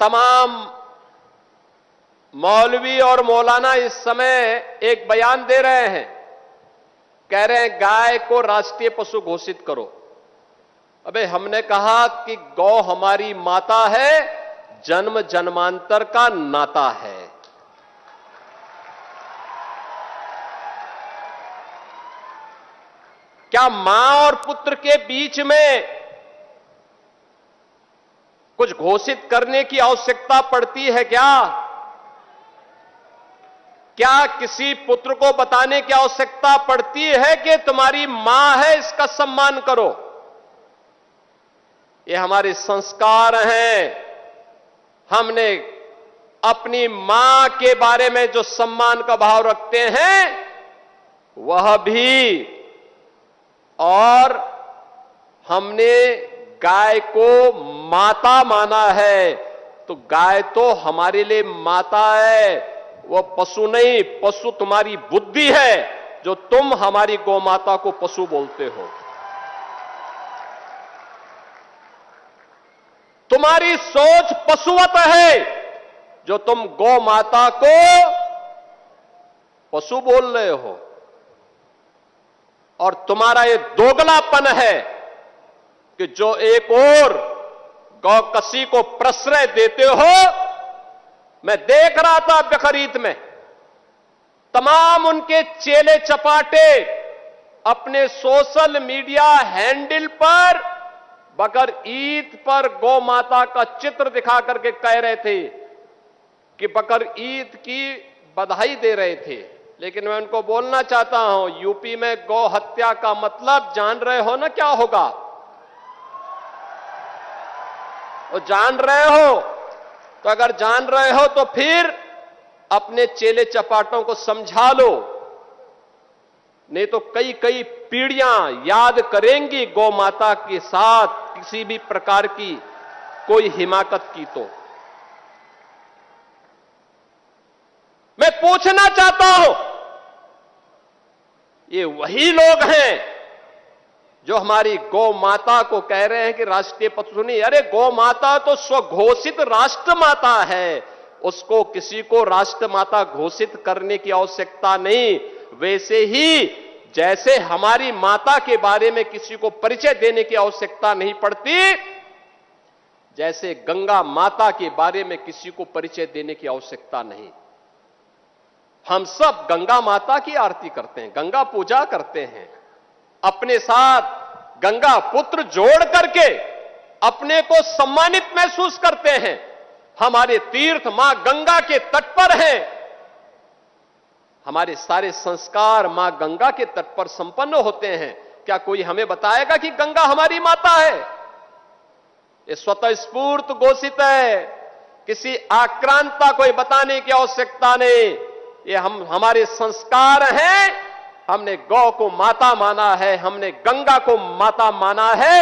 तमाम मौलवी और मौलाना इस समय एक बयान दे रहे हैं, कह रहे हैं गाय को राष्ट्रीय पशु घोषित करो। अबे हमने कहा कि गौ हमारी माता है, जन्म जन्मांतर का नाता है। क्या मां और पुत्र के बीच में कुछ घोषित करने की आवश्यकता पड़ती है क्या? क्या किसी पुत्र को बताने की आवश्यकता पड़ती है कि तुम्हारी मां है, इसका सम्मान करो? ये हमारे संस्कार हैं। हमने अपनी मां के बारे में जो सम्मान का भाव रखते हैं वह भी, और हमने गाय को माता माना है, तो गाय तो हमारे लिए माता है, वो पशु नहीं। पशु तुम्हारी बुद्धि है जो तुम हमारी गौ माता को पशु बोलते हो। तुम्हारी सोच पशुवत है जो तुम गौ माता को पशु बोल रहे हो। और तुम्हारा ये दोगलापन है कि जो एक और गौकसी को प्रश्रय देते हो। मैं देख रहा था बकरीद में तमाम उनके चेले चपाटे अपने सोशल मीडिया हैंडल पर बकर ईद पर गौ माता का चित्र दिखा करके कह रहे थे कि बकर ईद की बधाई दे रहे थे। लेकिन मैं उनको बोलना चाहता हूं, यूपी में गौ हत्या का मतलब जान रहे हो ना क्या होगा? वो जान रहे हो? तो अगर जान रहे हो तो फिर अपने चेले चपाटों को समझा लो, नहीं तो कई कई पीढ़ियां याद करेंगी गौ माता के साथ किसी भी प्रकार की कोई हिमाकत की। तो मैं पूछना चाहता हूं, ये वही लोग हैं जो हमारी गौ माता को कह रहे हैं कि राष्ट्रीय पशु नहीं। अरे गौ माता तो स्वघोषित राष्ट्र माता है, उसको किसी को राष्ट्र माता घोषित करने की आवश्यकता नहीं। वैसे ही जैसे हमारी माता के बारे में किसी को परिचय देने की आवश्यकता नहीं पड़ती, जैसे गंगा माता के बारे में किसी को परिचय देने की आवश्यकता नहीं। हम सब गंगा माता की आरती करते हैं, गंगा पूजा करते हैं, अपने साथ गंगा पुत्र जोड़ करके अपने को सम्मानित महसूस करते हैं। हमारे तीर्थ मां गंगा के तट पर हैं, हमारे सारे संस्कार मां गंगा के तट पर संपन्न होते हैं। क्या कोई हमें बताएगा कि गंगा हमारी माता है? ये स्वतः स्फूर्त घोषित है, किसी आक्रांता कोई बताने की आवश्यकता नहीं। ये हमारे संस्कार हैं। हमने गौ को माता माना है, हमने गंगा को माता माना है।